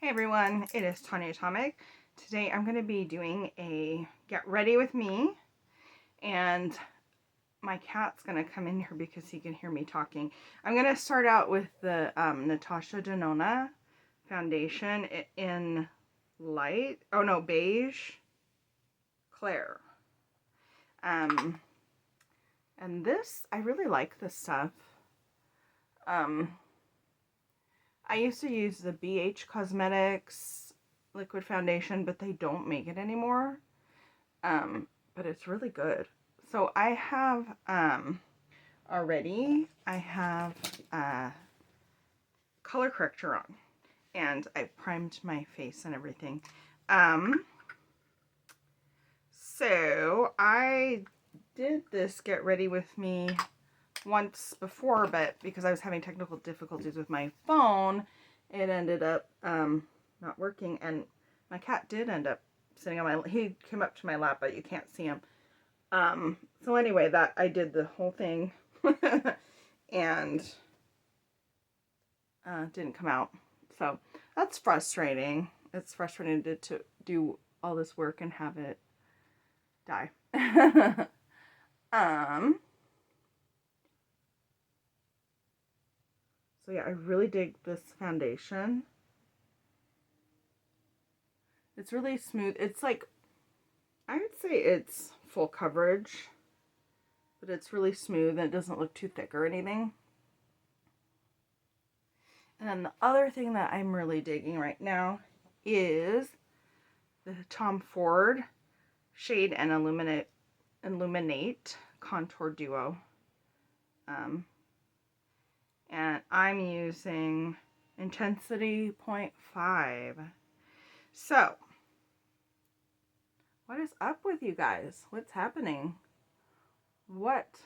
Hey everyone, it is Tanya Atomic. Today I'm going to be doing a get ready with me, and my cat's going to come in here because he can hear me talking. I'm going to start out with the Natasha Denona foundation in beige Claire. And this, I really like this stuff. I used to use the BH Cosmetics liquid foundation, but they don't make it anymore. But it's really good. So I have already, color corrector on, and I primed my face and everything. So I did this get ready with me once before, but because I was having technical difficulties with my phone, it ended up not working, and my cat did end up sitting on he came up to my lap, but you can't see him. So anyway, that I did the whole thing and didn't come out. So that's frustrating. It's frustrating to do all this work and have it die. So yeah, I really dig this foundation. It's really smooth. It's like, I would say it's full coverage, but it's really smooth and it doesn't look too thick or anything. And then the other thing that I'm really digging right now is the Tom Ford Shade and Illuminate Contour Duo. And I'm using Intensity 0.5. So, what is up with you guys? What's happening? What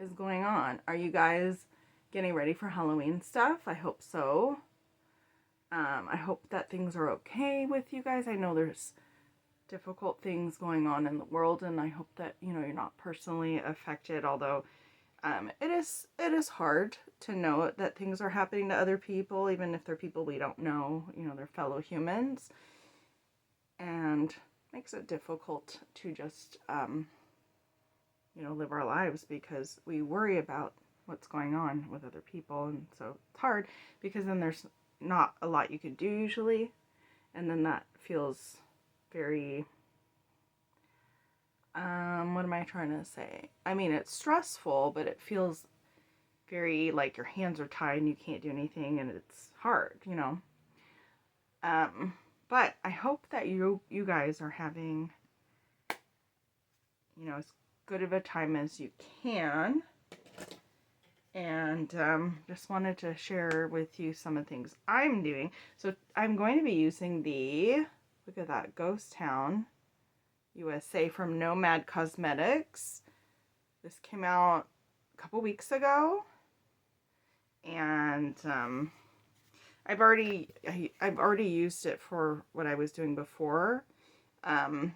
is going on? Are you guys getting ready for Halloween stuff? I hope so. I hope that things are okay with you guys. I know there's difficult things going on in the world, and I hope that, you know, you're not personally affected, although it is hard to know that things are happening to other people, even if they're people we don't know, you know, they're fellow humans, and makes it difficult to just, you know, live our lives because we worry about what's going on with other people, and so it's hard because then there's not a lot you can do usually, and then that feels very, what am I trying to say? I mean, it's stressful, but it feels very like your hands are tied and you can't do anything, and it's hard, you know. But I hope that you guys are having, you know, as good of a time as you can. And just wanted to share with you some of the things I'm doing. So I'm going to be using the, look at that, Ghost Town USA from Nomad Cosmetics. This came out a couple weeks ago, and I've already used it for what I was doing before. But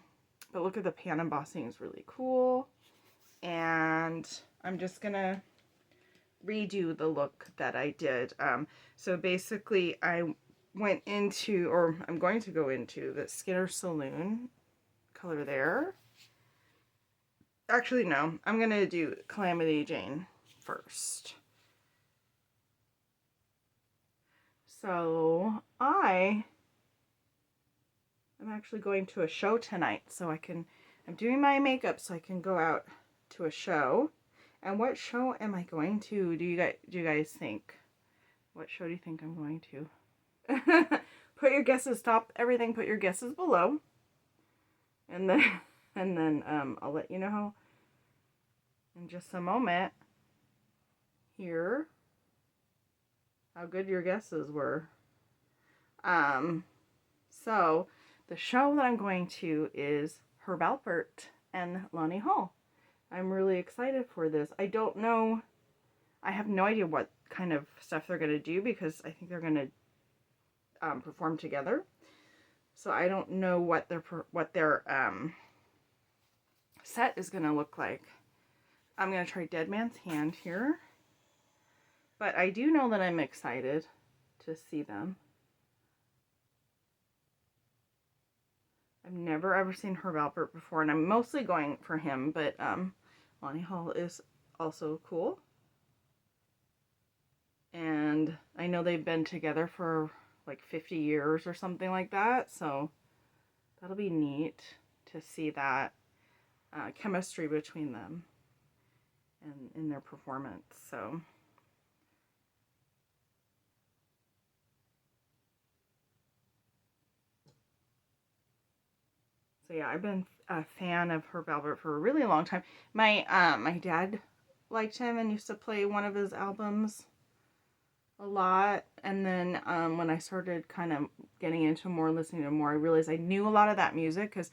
look at the pan embossing, is really cool, and I'm just gonna redo the look that I did. So basically I went into, or I'm going to go into, the Skinner Saloon color there. Actually, no, I'm going to do Calamity Jane first. So I am actually going to a show tonight, so I'm doing my makeup so I can go out to a show. And what show am I going to? Do you guys think? What show do you think I'm going to? Put your guesses, stop everything, put your guesses below. And then I'll let you know in just a moment here how good your guesses were. So the show that I'm going to is Herb Alpert and Lonnie Hall. I'm really excited for this. I don't know, I have no idea what kind of stuff they're going to do because I think they're going to perform together. So I don't know what their set is going to look like. I'm going to try Dead Man's Hand here. But I do know that I'm excited to see them. I've never ever seen Herb Alpert before, and I'm mostly going for him, but Lonnie Hall is also cool. And I know they've been together for like 50 years or something like that, so that'll be neat to see that chemistry between them and in their performance. So yeah, I've been a fan of Herb Alpert for a really long time. My dad liked him and used to play one of his albums a lot. And then when I started kind of getting into more, listening to more, I realized I knew a lot of that music because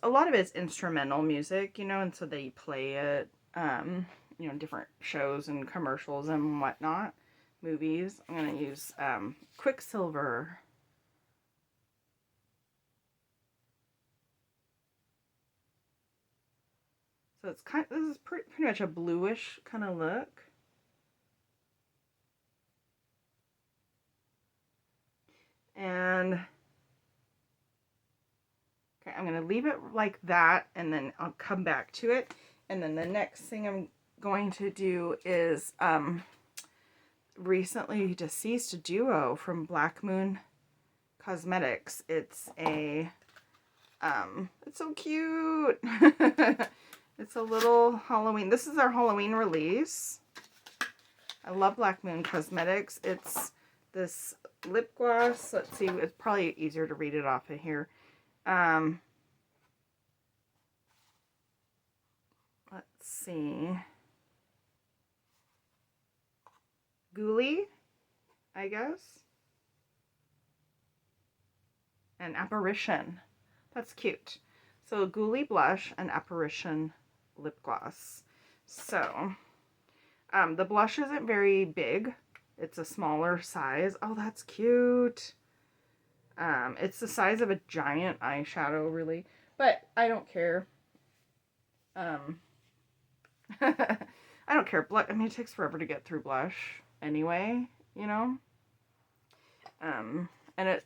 a lot of it's instrumental music, you know, and so they play it, you know, different shows and commercials and whatnot, movies. I'm going to use Quicksilver. So it's this is pretty much a bluish kind of look. And okay, I'm going to leave it like that, and then I'll come back to it. And then the next thing I'm going to do is recently deceased duo from Black Moon Cosmetics. It's a it's so cute. It's a little Halloween. This is our Halloween release. I love Black Moon Cosmetics. It's this lip gloss. Let's see, it's probably easier to read it off of here. Let's see. Ghoulie, I guess. And Apparition. That's cute. So Ghoulie blush and Apparition lip gloss. So the blush isn't very big. It's a smaller size. Oh, that's cute. It's the size of a giant eyeshadow, really. But I don't care. I don't care. I mean, it takes forever to get through blush anyway, you know. And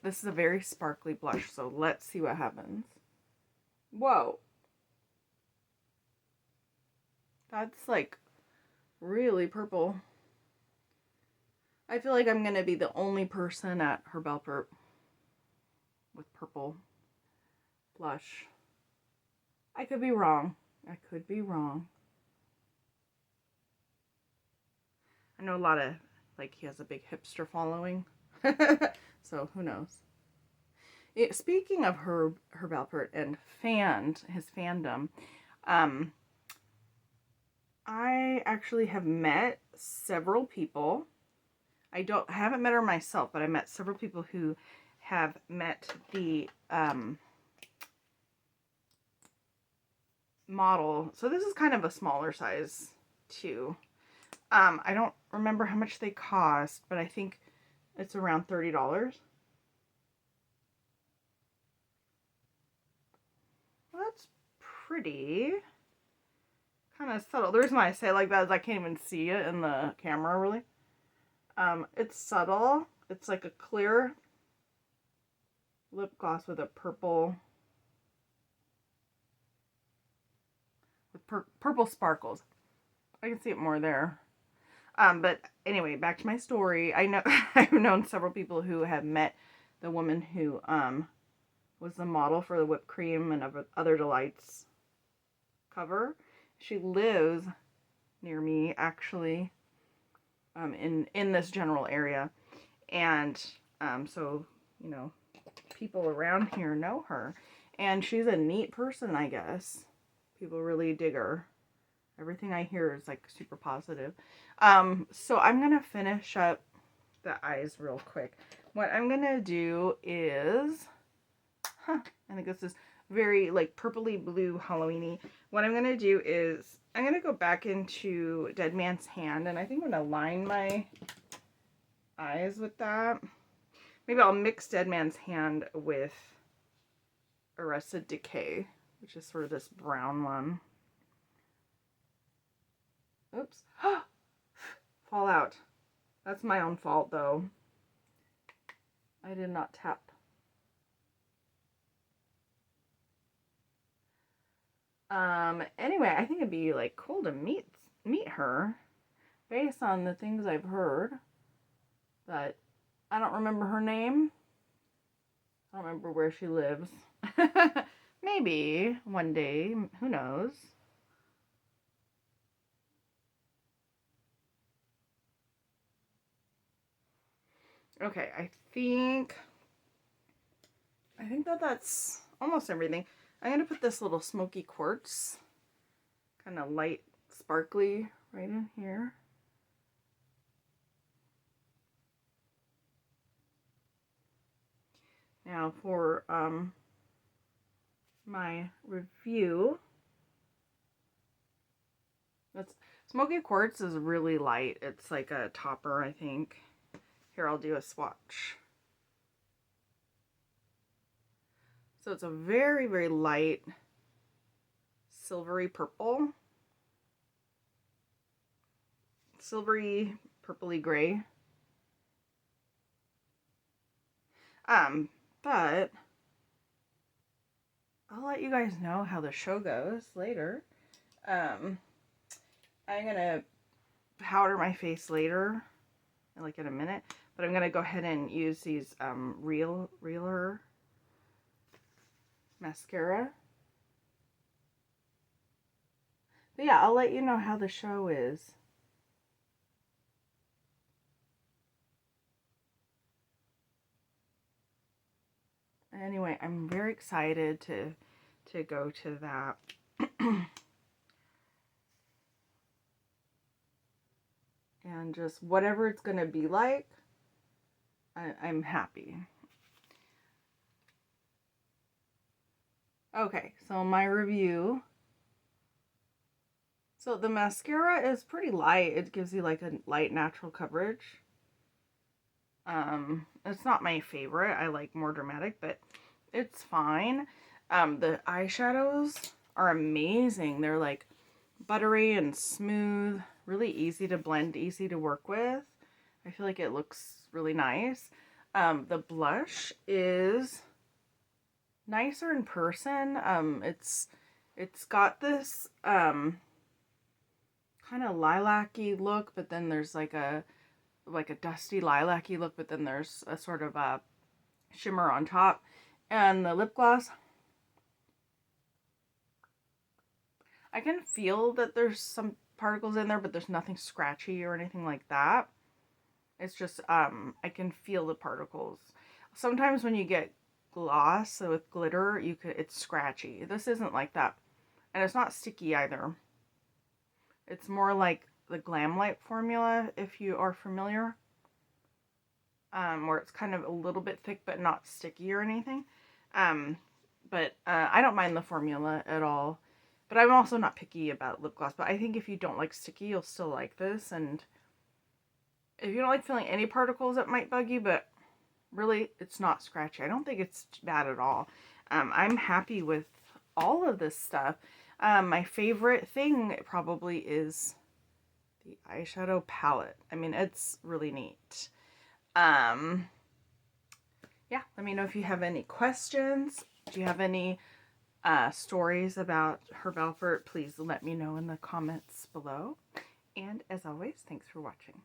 this is a very sparkly blush, so let's see what happens. Whoa. That's like really purple. I feel like I'm going to be the only person at Herb Alpert with purple blush. I could be wrong. I could be wrong. I know a lot of, like, he has a big hipster following. So who knows? Speaking of Herb Alpert and his fandom, I actually have met several people. I haven't met her myself, but I met several people who have met the model. So this is kind of a smaller size too. I don't remember how much they cost, but I think it's around $30. Well, that's pretty. Kind of subtle. The reason why I say it like that is I can't even see it in the camera, really. It's subtle. It's like a clear lip gloss with a purple, purple sparkles. I can see it more there. But anyway, back to my story. I know I've known several people who have met the woman who was the model for the Whipped Cream and Other Delights cover. She lives near me, actually, in this general area, and so, you know, people around here know her, and she's a neat person, I guess. People really dig her. Everything I hear is like super positive. So I'm gonna finish up the eyes real quick. What I'm gonna do is, I think this is very like purpley blue Halloweeny. What I'm gonna do is I'm gonna go back into Dead Man's Hand, and I think I'm gonna line my eyes with that. Maybe I'll mix Dead Man's Hand with Arrested Decay, which is sort of this brown one. Oops. Fallout. That's my own fault, though. I did not tap. Anyway, I think it'd be like cool to meet her based on the things I've heard, but I don't remember her name. I don't remember where she lives. Maybe one day, who knows? Okay, I think that's almost everything. I'm going to put this little smoky quartz, kind of light, sparkly, right in here. Now for my review, that's smoky quartz is really light. It's like a topper, I think. Here, I'll do a swatch. So it's a very, very light silvery purple. Silvery, purpley gray. But I'll let you guys know how the show goes later. I'm gonna powder my face later, like in a minute, but I'm gonna go ahead and use these Realer mascara. But yeah, I'll let you know how the show is. Anyway, I'm very excited to go to that. And just whatever it's gonna be like, I'm happy. Okay, so my review. So the mascara is pretty light. It gives you like a light natural coverage. It's not my favorite. I like more dramatic, but it's fine. The eyeshadows are amazing. They're like buttery and smooth, really easy to blend, easy to work with. I feel like it looks really nice. The blush is nicer in person. It's got this kind of lilac-y look, but then there's like a dusty lilac-y look, but then there's a sort of a shimmer on top. And the lip gloss, I can feel that there's some particles in there, but there's nothing scratchy or anything like that. It's just I can feel the particles. Sometimes when you get gloss with glitter, it's scratchy. This isn't like that. And it's not sticky either. It's more like the Glam Light formula, if you are familiar. Where it's kind of a little bit thick but not sticky or anything. But I don't mind the formula at all. But I'm also not picky about lip gloss. But I think if you don't like sticky, you'll still like this. And if you don't like feeling any particles, it might bug you. But really, it's not scratchy. I don't think it's bad at all. I'm happy with all of this stuff. My favorite thing probably is the eyeshadow palette. I mean, it's really neat. Yeah, let me know if you have any questions. Do you have any stories about Herb Alpert? Please let me know in the comments below. And as always, thanks for watching.